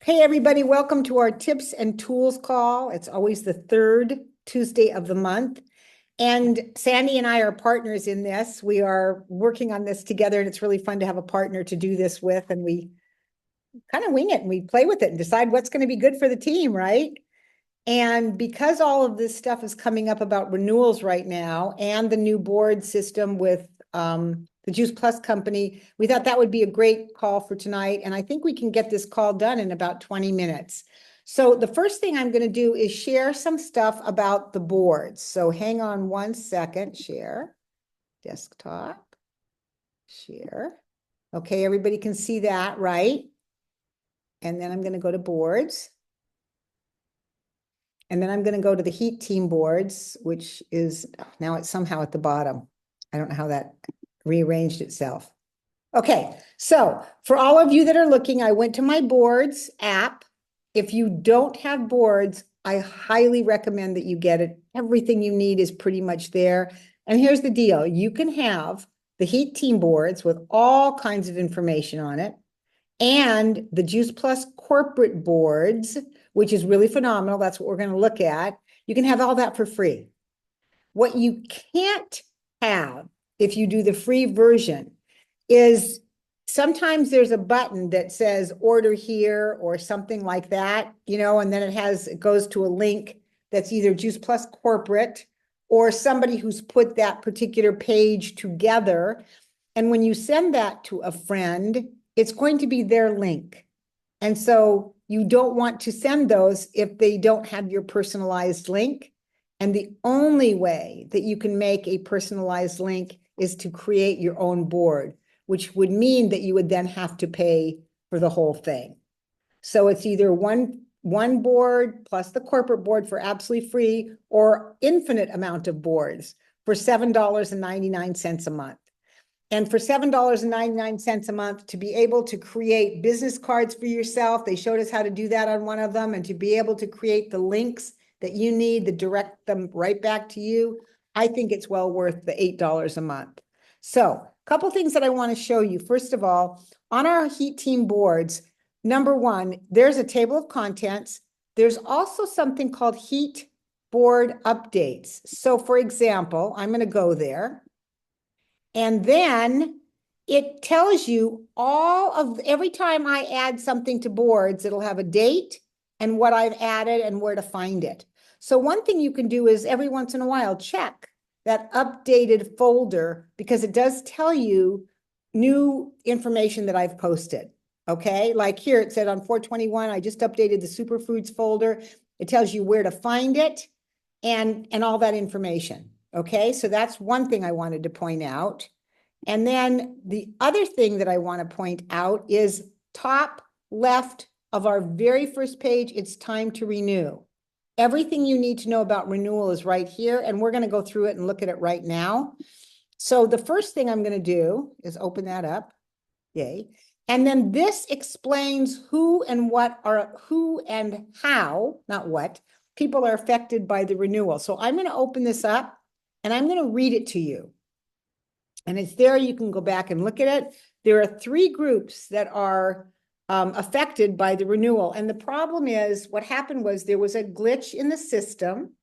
Hey, everybody, welcome to our tips and tools call. It's always the third Tuesday of the month. And Sandy and I are partners in this. We are working on this together, and it's really fun to have a partner to do this with. And we kind of wing it and we play with it and decide what's going to be good for the team, right? And because all of this stuff is coming up about renewals right now and the new board system with the Juice Plus company, we thought that would be a great call for tonight. And I think we can get this call done in about 20 minutes. So the first thing I'm going to do is share some stuff about the boards. So hang on one second, share, desktop, share. Okay, everybody can see that, right? And then I'm going to go to boards. And then I'm going to go to the heat team boards, which is now it's somehow at the bottom. I don't know how that rearranged itself. Okay, so for all of you that are looking, I went to my boards app. If you don't have boards, I highly recommend that you get it. Everything you need is pretty much there. And here's the deal. You can have the heat team boards with all kinds of information on it, and the Juice Plus corporate boards, which is really phenomenal. That's what we're going to look at. You can have all that for free. What you can't have if you do the free version is sometimes there's a button that says order here or something like that, and then it goes to a link that's either Juice Plus corporate or somebody who's put that particular page together. And when you send that to a friend, it's going to be their link. And so you don't want to send those if they don't have your personalized link. And the only way that you can make a personalized link is to create your own board, which would mean that you would then have to pay for the whole thing. So it's either one board plus the corporate board for absolutely free or infinite amount of boards for $7.99 a month. And for $7.99 a month to be able to create business cards for yourself, they showed us how to do that on one of them, and to be able to create the links that you need to direct them right back to you, I think it's well worth the $8 a month. So a couple things that I want to show you. First of all, on our heat team boards, number one, there's a table of contents. There's also something called heat board updates. So for example, I'm going to go there. And then it tells you every time I add something to boards, it'll have a date and what I've added and where to find it. So one thing you can do is every once in a while, check that updated folder, because it does tell you new information that I've posted. Okay, like here it said on 4/21, I just updated the superfoods folder. It tells you where to find it and all that information. Okay, so that's one thing I wanted to point out. And then the other thing that I want to point out is top left of our very first page, it's time to renew. Everything you need to know about renewal is right here, and we're going to go through it and look at it right now. So the first thing I'm going to do is open that up. Yay. And then this explains who and how, not what, people are affected by the renewal. So I'm going to open this up and I'm going to read it to you. And it's there. You can go back and look at it. There are 3 groups that are affected by the renewal. And the problem is what happened was there was a glitch in the system.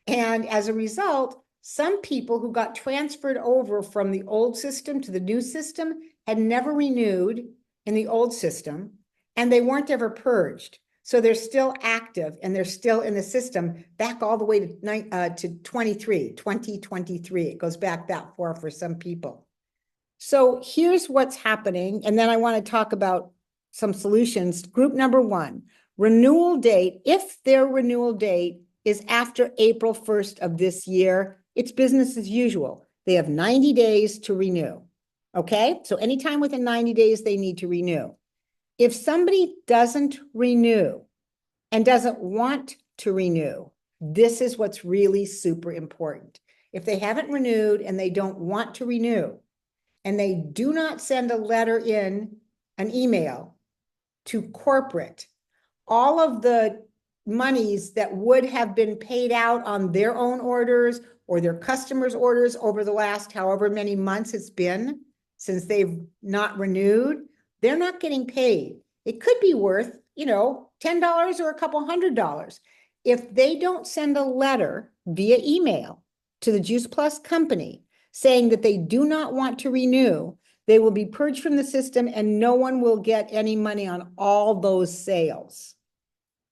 And as a result, some people who got transferred over from the old system to the new system had never renewed in the old system, and they weren't ever purged. So they're still active and they're still in the system back all the way to 2023. It goes back that far for some people. So here's what's happening. And then I want to talk about some solutions. Group number 1, renewal date. If their renewal date is after April 1st of this year, it's business as usual. They have 90 days to renew. Okay, so anytime within 90 days, they need to renew. If somebody doesn't renew and doesn't want to renew, this is what's really super important. If they haven't renewed and they don't want to renew, and they do not send a letter in, an email to corporate, all of the monies that would have been paid out on their own orders or their customers' orders over the last however many months it's been since they've not renewed, they're not getting paid. It could be worth $10 or a couple $100. If they don't send a letter via email to the Juice Plus company saying that they do not want to renew, they will be purged from the system and no one will get any money on all those sales.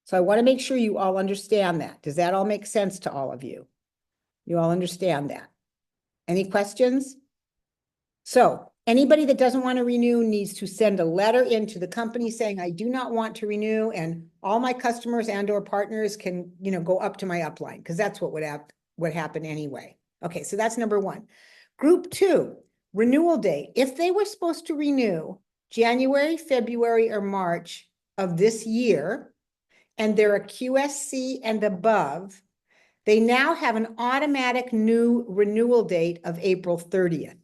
So I want to make sure you all understand that. Does that all make sense to all of you? You all understand that? Any questions? So anybody that doesn't want to renew needs to send a letter into the company saying, I do not want to renew, and all my customers and or partners can, go up to my upline, because that's what would happen anyway. Okay, so that's number one. Group 2, renewal date. If they were supposed to renew January, February, or March of this year, and they're a QSC and above, they now have an automatic new renewal date of April 30th.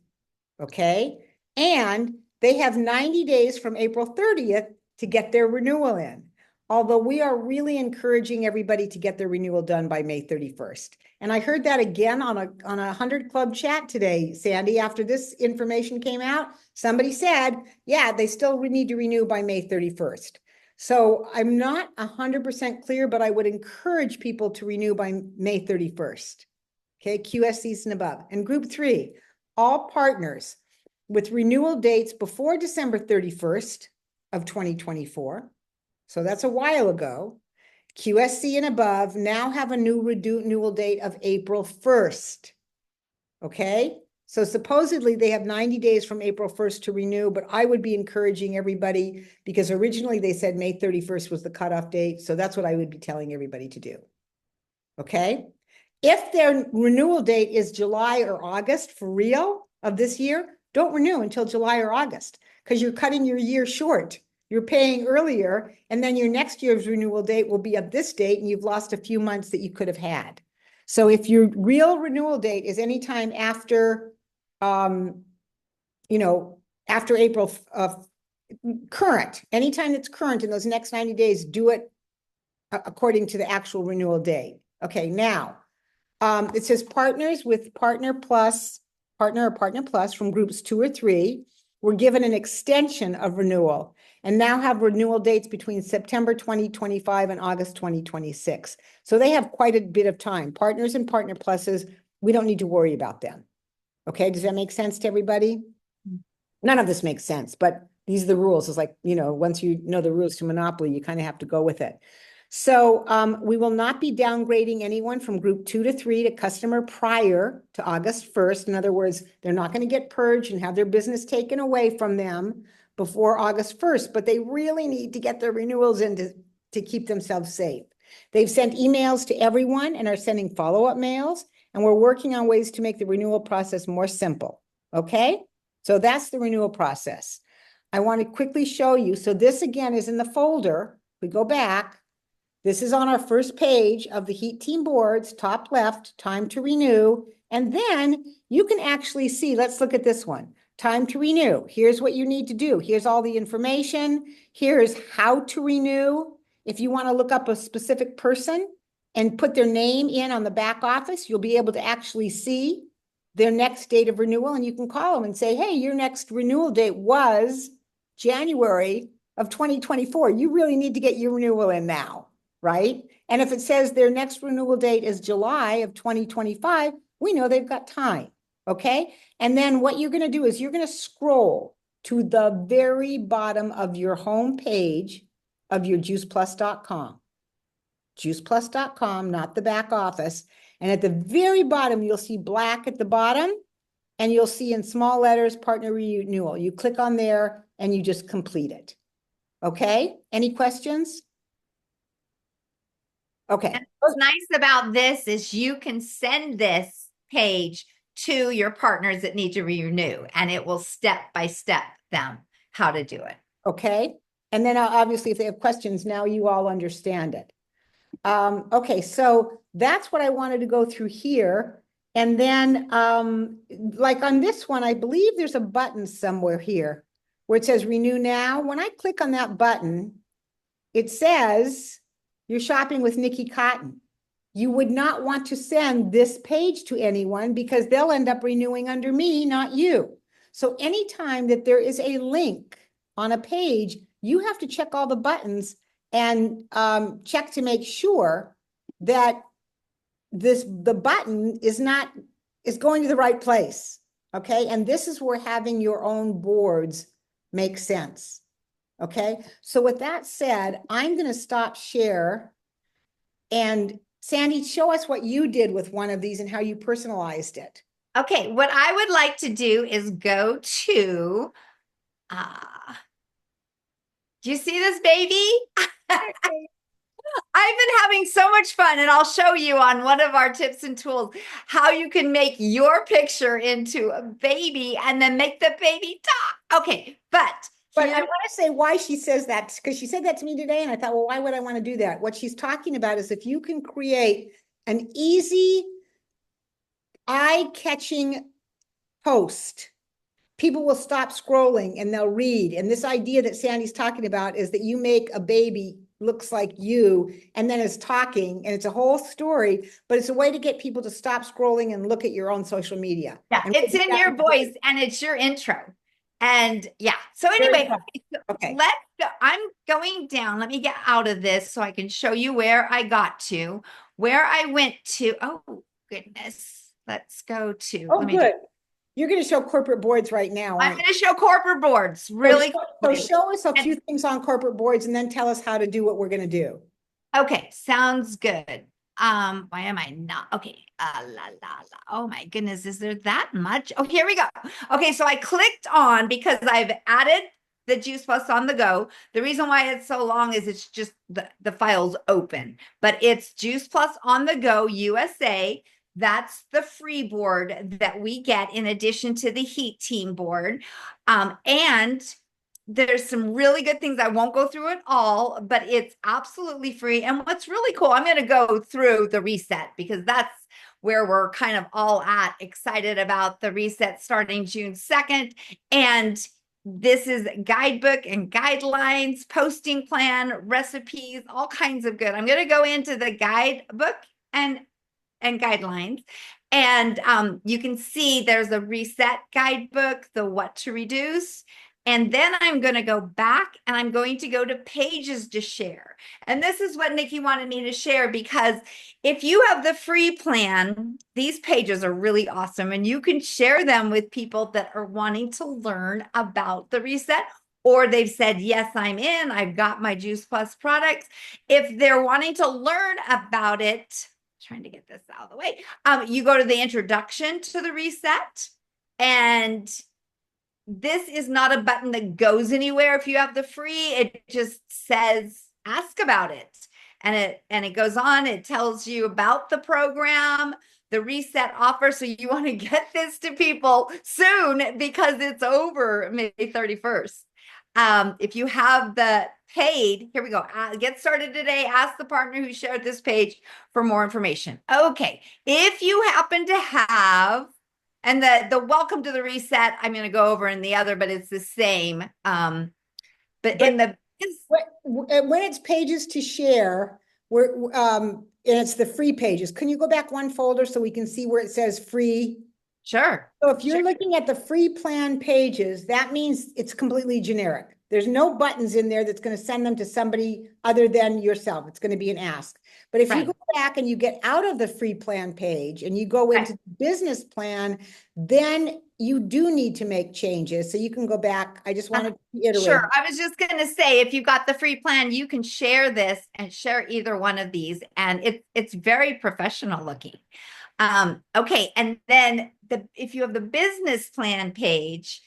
Okay. And they have 90 days from April 30th to get their renewal in. Although we are really encouraging everybody to get their renewal done by May 31st. And I heard that again on a 100 Club chat today, Sandy, after this information came out. Somebody said, yeah, they still need to renew by May 31st. So I'm not 100% clear, but I would encourage people to renew by May 31st. Okay, QSCs and above. And group 3, all partners with renewal dates before December 31st of 2024. So that's a while ago. QSC and above now have a new renewal date of April 1st. Okay, so supposedly they have 90 days from April 1st to renew, but I would be encouraging everybody, because originally they said May 31st was the cutoff date. So that's what I would be telling everybody to do. Okay. If their renewal date is July or August for real of this year, don't renew until July or August, because you're cutting your year short. You're paying earlier, and then your next year's renewal date will be of this date, and you've lost a few months that you could have had. So if your real renewal date is anytime after, after April current, anytime that's current in those next 90 days, do it according to the actual renewal date. Okay, now, it says partners with partner or partner plus from groups 2 or 3 were given an extension of renewal and now have renewal dates between September 2025 and August 2026. So they have quite a bit of time. Partners and partner pluses, we don't need to worry about them. Okay, does that make sense to everybody? None of this makes sense, but these are the rules. It's like, once you know the rules to Monopoly, you kind of have to go with it. So we will not be downgrading anyone from group 2 to 3 to customer prior to August 1st. In other words, they're not going to get purged and have their business taken away from them before August 1st, but they really need to get their renewals in to keep themselves safe. They've sent emails to everyone and are sending follow-up mails, and we're working on ways to make the renewal process more simple. Okay, so that's the renewal process. I want to quickly show you. So this again is in the folder. We go back. This is on our first page of the Heat Team boards, top left, time to renew. And then you can actually see, let's look at this one, time to renew. Here's what you need to do. Here's all the information. Here's how to renew. If you want to look up a specific person and put their name in on the back office, you'll be able to actually see their next date of renewal. And you can call them and say, hey, your next renewal date was January of 2024. You really need to get your renewal in now. Right? And if it says their next renewal date is July of 2025, we know they've got time. Okay. And then what you're going to do is you're going to scroll to the very bottom of your home page of your juiceplus.com. Juiceplus.com, not the back office. And at the very bottom, you'll see black at the bottom, and you'll see in small letters, partner renewal. You click on there and you just complete it. Okay. Any questions? Okay. And what's nice about this is you can send this page to your partners that need to renew, and it will step by step them how to do it. Okay. And then obviously if they have questions, now you all understand it. Okay. So that's what I wanted to go through here. And then like on this one, I believe there's a button somewhere here where it says renew now. When I click on that button, it says you're shopping with Nikki Cotton. You would not want to send this page to anyone because they'll end up renewing under me, not you. So anytime that there is a link on a page, you have to check all the buttons and check to make sure that the button is going to the right place. Okay. And this is where having your own boards makes sense. Okay. So with that said, I'm going to stop share. And Sandy, show us what you did with one of these and how you personalized it. Okay, what I would like to do is go to, uh, do you see this baby? I've been having so much fun, and I'll show you on one of our tips and tools how you can make your picture into a baby and then make the baby talk. Okay, but I want to say why she says that, because she said that to me today, and I thought, well, why would I want to do that? What she's talking about is if you can create an easy, eye-catching post, people will stop scrolling and they'll read. And this idea that Sandy's talking about is that you make a baby looks like you and then is talking, and it's a whole story, but it's a way to get people to stop scrolling and look at your own social media. yeah, And it's in your voice and it's your intro. And yeah, so anyway, okay. let's go. I'm going down. Let me get out of this so I can show you where I got to, where I went to. Oh, goodness. Let's go to. Oh, good. You're going to show corporate boards right now. I'm going to show corporate boards really so show us a few things on corporate boards and then tell us how to do what we're going to do. Okay, sounds good. Why am I not? Okay. La, la, la. Oh my goodness, is there that much? Oh, here we go. Okay, so I clicked on because I've added the Juice Plus on the go. The reason why it's so long is it's just the file's open, but it's Juice Plus on the go USA. That's the free board that we get in addition to the Heat Team board. And there's some really good things. I won't go through it all, but it's absolutely free. And what's really cool, I'm going to go through the reset because that's where we're kind of all at, excited about the reset starting June 2nd. And this is guidebook and guidelines, posting plan, recipes, all kinds of good. I'm going to go into the guidebook and guidelines. And you can see there's a reset guidebook, the what to reduce. And then I'm going to go back and I'm going to go to pages to share. And this is what Nikki wanted me to share, because if you have the free plan, these pages are really awesome and you can share them with people that are wanting to learn about the reset, or they've said, yes, I'm in, I've got my Juice Plus products. If they're wanting to learn about it, trying to get this out of the way, you go to the introduction to the reset, and this is not a button that goes anywhere if you have the free. It just says ask about it, and it goes on. It tells you about the program, the reset offer. So you want to get this to people soon because it's over May 31st. If you have the paid, here we go. Get started today. Ask the partner who shared this page for more information. Okay. If you happen to have, and the welcome to the reset, I'm going to go over in the other, but it's the same. But in the when it's pages to share, and it's the free pages. Can you go back one folder so we can see where it says free? Sure. So if you're looking at the free plan pages, that means it's completely generic. There's no buttons in there that's going to send them to somebody other than yourself. It's going to be an ask. But if you go back and you get out of the free plan page and you go into the business plan, then you do need to make changes. So you can go back. I just wanted to reiterate. Sure. I was just going to say, if you got the free plan, you can share this and share either one of these. And it's very professional looking. Okay. And then if you have the business plan page,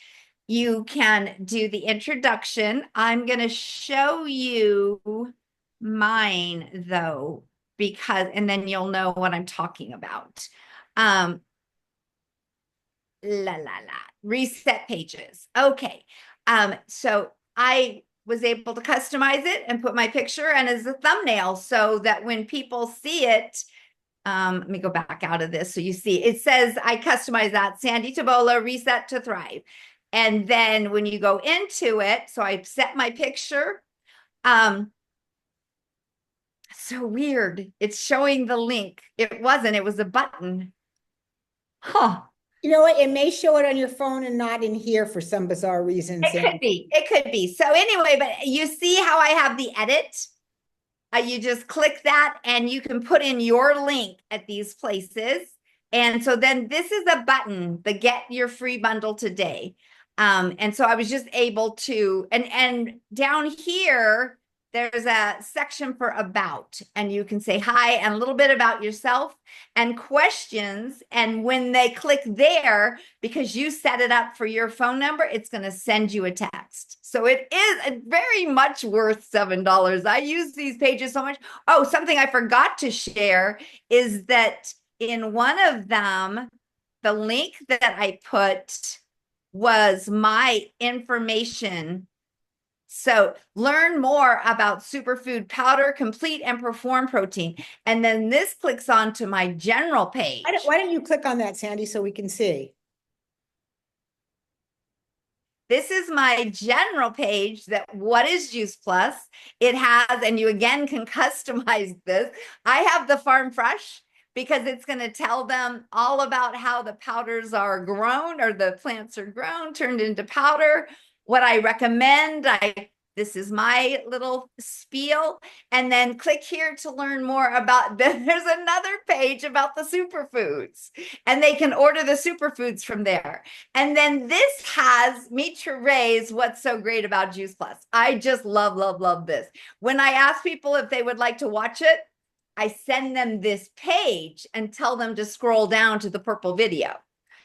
you can do the introduction. I'm going to show you mine though, and then you'll know what I'm talking about. Reset pages. Okay. So I was able to customize it and put my picture and as a thumbnail so that when people see it, let me go back out of this. So you see, it says, I customize that Sandy Tabola, Reset to Thrive. And then when you go into it, so I set my picture. So weird. It's showing the link. It wasn't, it was a button. Huh. You know what? It may show it on your phone and not in here for some bizarre reason. It could be. It could be. So anyway, but you see how I have the edit? You just click that and you can put in your link at these places. And so then this is a button, the get your free bundle today. And so I was just able to, and down here, there's a section for about, and you can say hi and a little bit about yourself and questions. And when they click there, because you set it up for your phone number, it's going to send you a text. So it is very much worth $7. I use these pages so much. Oh, something I forgot to share is that in one of them, the link that I put was my information. So learn more about superfood powder, complete and perform protein. And then this clicks on to my general page. Why don't you click on that, Sandy, so we can see? This is my general page that what is Juice Plus? It has, and you again can customize this. I have the Farm Fresh because it's going to tell them all about how the powders are grown or the plants are grown, turned into powder. What I recommend, this is my little spiel. And then click here to learn more about, there's another page about the superfoods, and they can order the superfoods from there. And then this has Meet Your Raise, what's so great about Juice Plus. I just love, love, love this. When I ask people if they would like to watch it, I send them this page and tell them to scroll down to the purple video.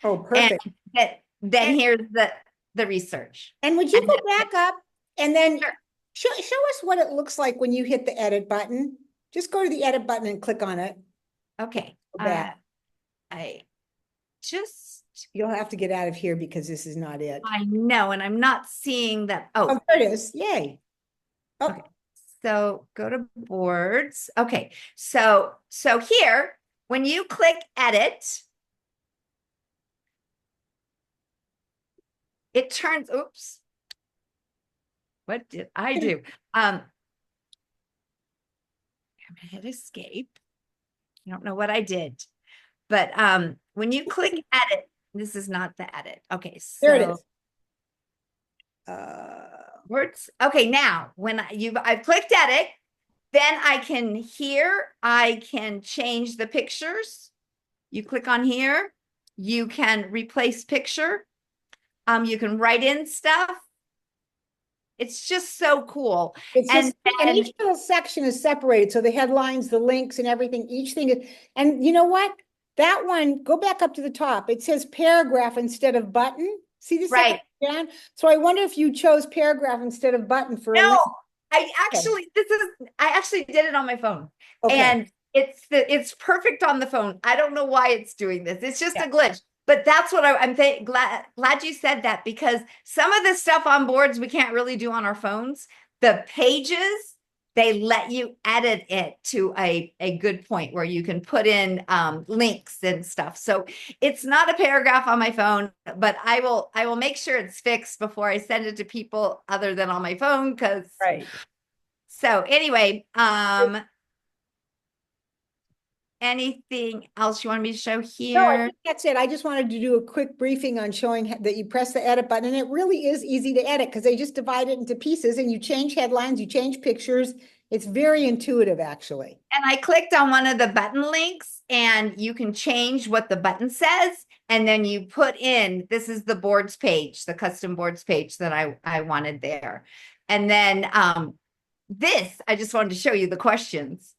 Oh, perfect. And then here's the research. And would you And go back up and then Sure. show us what it looks like when you hit the edit button? Just go to the edit button and click on it. Okay. Go back. I just, You'll have to get out of here because this is not it. I know, and I'm not seeing that. Oh, Oh, there it is. Yay. Oh, okay. So go to boards. Okay. So here, when you click edit, it turns, oops. What did I do? I'm gonna hit escape. I don't know what I did. But when you click edit, this is not the edit. Okay, there it so is. words. Okay, now when I've clicked edit, then I can change the pictures. You click on here, you can replace picture. You can write in stuff. It's just so cool. It's And just, and each little section is separated. So the headlines, the links and everything, each thing is, and you know what? That one, go back up to the top. It says paragraph instead of button. See the second right. down? So I wonder if you chose paragraph instead of button for a No, link. I actually did it on my phone. Okay. And it's perfect on the phone. I don't know why it's doing this. It's just Yeah. a glitch. But that's what I'm glad you said that, because some of the stuff on boards we can't really do on our phones. The pages, they let you edit it to a good point where you can put in links and stuff. So it's not a paragraph on my phone, but I will make sure it's fixed before I send it to people other than on my phone. Right. So anyway, anything else you want me to show No, I here? think that's it. I just wanted to do a quick briefing on showing that you press the edit button, and it really is easy to edit because they just divide it into pieces and you change headlines, you change pictures. It's very intuitive, actually. And I clicked on one of the button links, and you can change what the button says. And then you put in, this is the boards page, the custom boards page that I wanted there. And then this, I just wanted to show you the questions.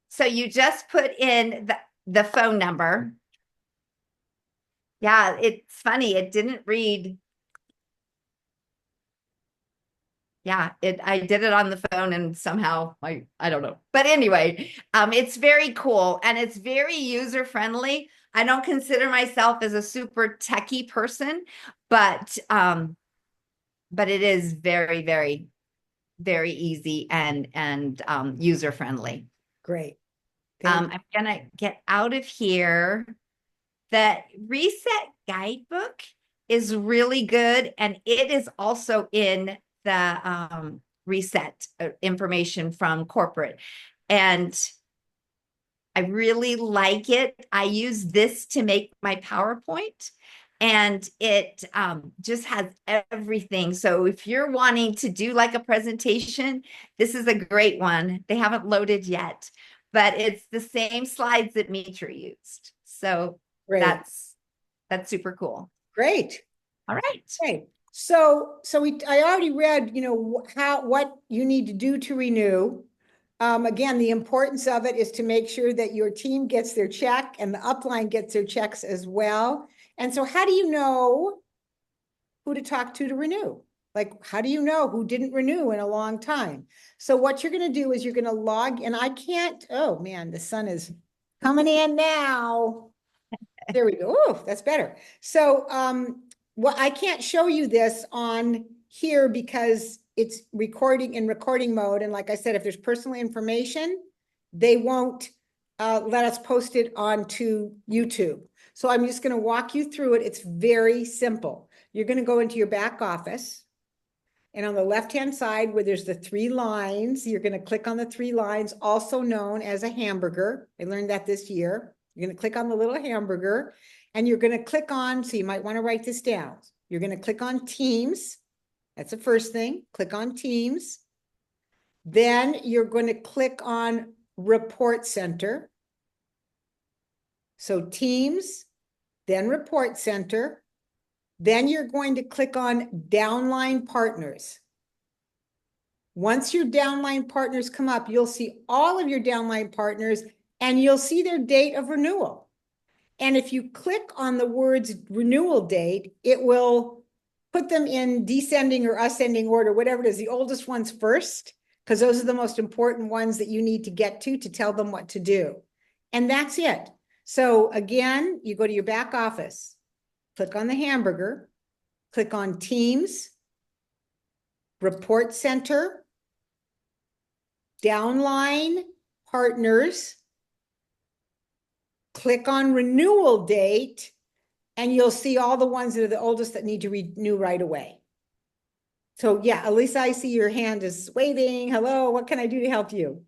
So you just put in the phone number. Yeah, it's funny. It didn't read. Yeah, I did it on the phone and somehow I don't know. But anyway, it's very cool and it's very user friendly. I don't consider myself as a super techie person, but it is very, very, very easy and user friendly. Great. I'm gonna get out of here. The reset guidebook is really good, and it is also in the reset information from corporate. And I really like it. I use this to make my PowerPoint. and it just has everything. So if you're wanting to do like a presentation, this is a great one. They haven't loaded yet, but it's the same slides that Mitra used. So Great, that's super cool. great. All right. Okay, I already read, what you need to do to renew. Again, the importance of it is to make sure that your team gets their check and the upline gets their checks as well. And so how do you know who to talk to renew? Like, how do you know who didn't renew in a long time? So what you're going to do is you're going to log, and I can't, oh man, the sun is coming in now. There we go. Oh, that's better. So, well, I can't show you this on here because it's recording in recording mode. And like I said, if there's personal information, they won't let us post it onto YouTube. So I'm just going to walk you through it. It's very simple. You're going to go into your back office. And on the left-hand side where there's the 3 lines, you're going to click on the 3 lines, also known as a hamburger. I learned that this year. You're going to click on the little hamburger and you're going to click on, so you might want to write this down. You're going to click on Teams. That's the first thing. Click on Teams. Then you're going to click on Report Center. So Teams, then Report Center. Then you're going to click on Downline Partners. Once your downline partners come up, you'll see all of your downline partners and you'll see their date of renewal. And if you click on the words renewal date, it will put them in descending or ascending order, whatever it is, the oldest ones first, because those are the most important ones that you need to get to tell them what to do. And that's it. So again, you go to your back office, click on the hamburger, click on Teams, Report Center, Downline Partners, click on Renewal Date, and you'll see all the ones that are the oldest that need to renew right away. So yeah, Elisa, I see your hand is waving. Hello, what can I do to help you?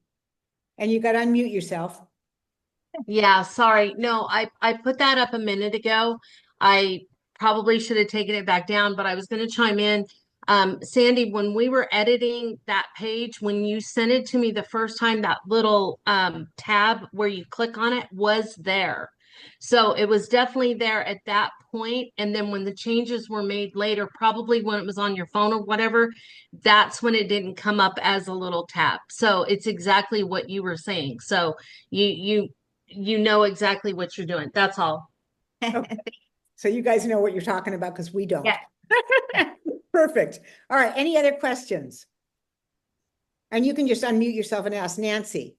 And you got to unmute yourself. Yeah, sorry. No, I put that up a minute ago. I probably should have taken it back down, but I was going to chime in. Sandy, when we were editing that page, when you sent it to me the first time, that little tab where you click on it was there. So it was definitely there at that point. And then when the changes were made later, probably when it was on your phone or whatever, that's when it didn't come up as a little tab. So it's exactly what you were saying. So you know exactly what you're doing. That's all. Okay. So you guys know what you're talking about because we don't. Yeah. Perfect. All right. Any other questions? And you can just unmute yourself and ask Nancy.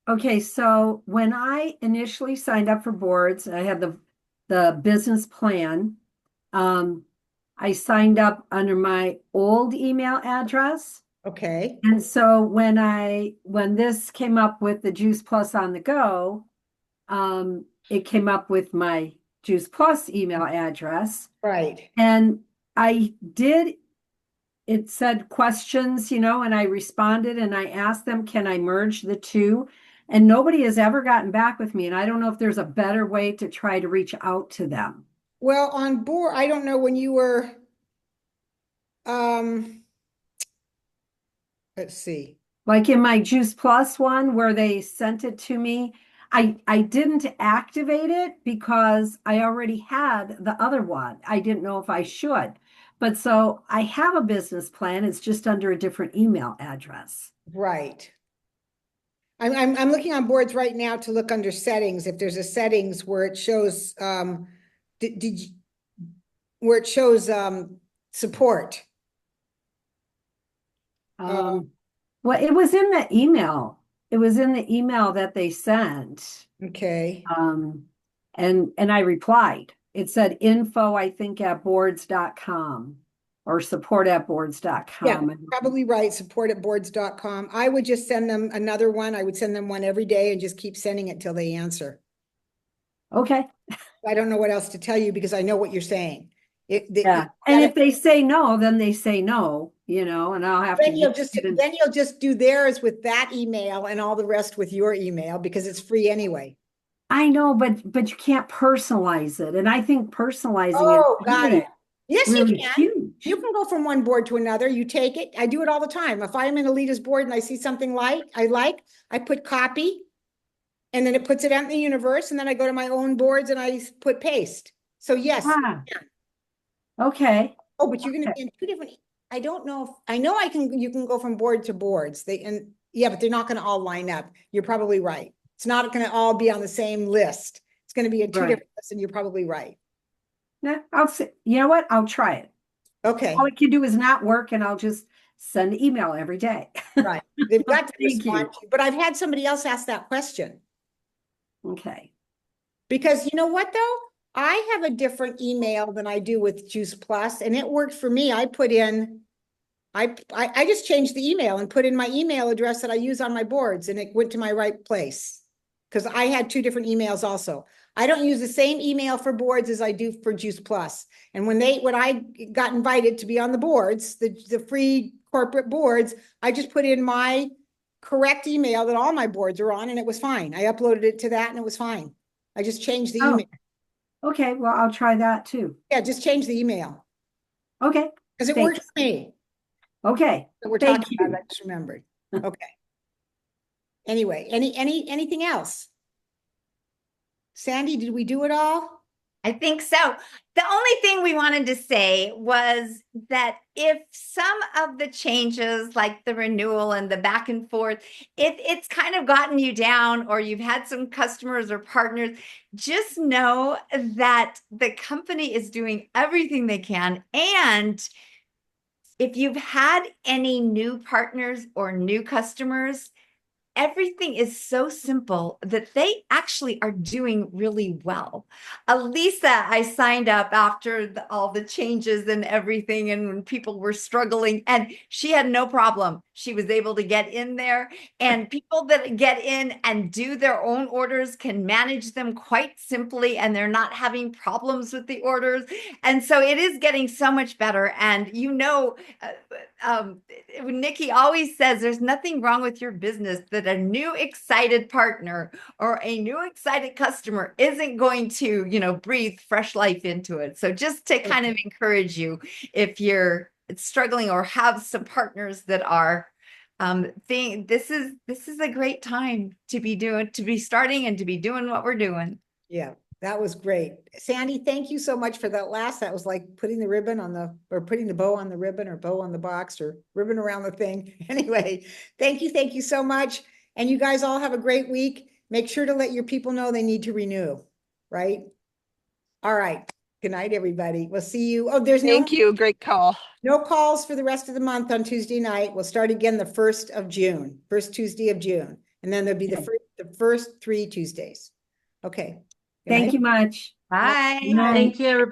Okay, so when I initially signed up for boards, I had the business plan. I signed up under my old email address. Okay. And so when this came up with the Juice Plus on the go, it came up with my Juice Plus email address. Right. And it said questions, and I responded and I asked them, can I merge the two? And nobody has ever gotten back with me. And I don't know if there's a better way to try to reach out to them. Well, on board, I don't know when you were, let's see. Like in my Juice Plus one where they sent it to me, I didn't activate it because I already had the other one. I didn't know if I should. But so I have a business plan. It's just under a different email address. Right. I'm looking on boards right now to look under settings. If there's a settings where it shows, where it shows support. Well, it was in the email. It was in the email that they sent. Okay. And I replied. It said info, I think, at boards.com or support at boards.com. Yeah, probably right. Support at boards.com. I would just send them another one. I would send them one every day and just keep sending it till they answer. Okay. I don't know what else to tell you because I know what you're saying. Yeah. And if they say no, then they say no, and I'll have then to. You'll just do theirs with that email and all the rest with your email because it's free anyway. I know, but you can't personalize it. And I think personalizing it Oh, is got really, it. Yes, you really can. huge. You can go from one board to another. You take it. I do it all the time. If I'm in Alita's board and I see something I put copy, and then it puts it out in the universe, and then I go to my own boards and I put paste. So yes. Ah, okay. Oh, but you're gonna Okay. be in two different, I don't know if, I know you can go from board to boards. Yeah, but they're not gonna all line up. You're probably right. It's not gonna all be on the same list. It's gonna be in two Right. different lists, and you're probably right. Yeah, I'll say, you know what? I'll try it. Okay, All it can do is not work, and I'll just send email every day. right. They've got to Thank respond you. to you, but I've had somebody else ask that question. Okay. Because you know what, though? I have a different email than I do with Juice Plus, and it worked for me. I put in, I just changed the email and put in my email address that I use on my boards, and it went to my right place. Because I had two different emails also. I don't use the same email for boards as I do for Juice Plus. And when I got invited to be on the boards, the free corporate boards, I just put in my correct email that all my boards are on, and it was fine. I uploaded it to that and it was fine. I just changed the Oh, email. okay. Well, I'll try that too. Yeah, just change the email. Okay. Because it Thanks. worked for me. Okay. That we're Thank talking about, you. I just remembered. Okay. Anyway, anything else? Sandy, did we do it all? I think so. The only thing we wanted to say was that if some of the changes, like the renewal and the back and forth, if it's kind of gotten you down or you've had some customers or partners, just know that the company is doing everything they can. And if you've had any new partners or new customers, everything is so simple that they actually are doing really well. Elisa, I signed up after all the changes and everything, and when people were struggling, and she had no problem. She was able to get in there, and people that get in and do their own orders can manage them quite simply, and they're not having problems with the orders. And so it is getting so much better. And Nikki always says there's nothing wrong with your business that a new excited partner or a new excited customer isn't going to, breathe fresh life into it. So just to kind of encourage you, if you're struggling or have some partners that are this is a great time to be starting and to be doing what we're doing. Yeah, that was great. Sandy, thank you so much for that last. That was like putting the ribbon or putting the bow on the ribbon or bow on the box or ribbon around the thing. Anyway, thank you so much. And you guys all have a great week. Make sure to let your people know they need to renew, right? All right. Good night, everybody. We'll see you. Oh, there's Thank you. Great call. no calls for the rest of the month on Tuesday night. We'll start again the 1st of June, first Tuesday of June. And then there'll be the first 3 Tuesdays. Okay. Good Thank night. you much. Bye. Good night. Thank you, everybody.